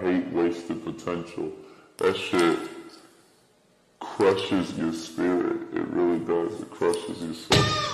hate wasted potential. That shit crushes your spirit. It really does. It crushes your soul.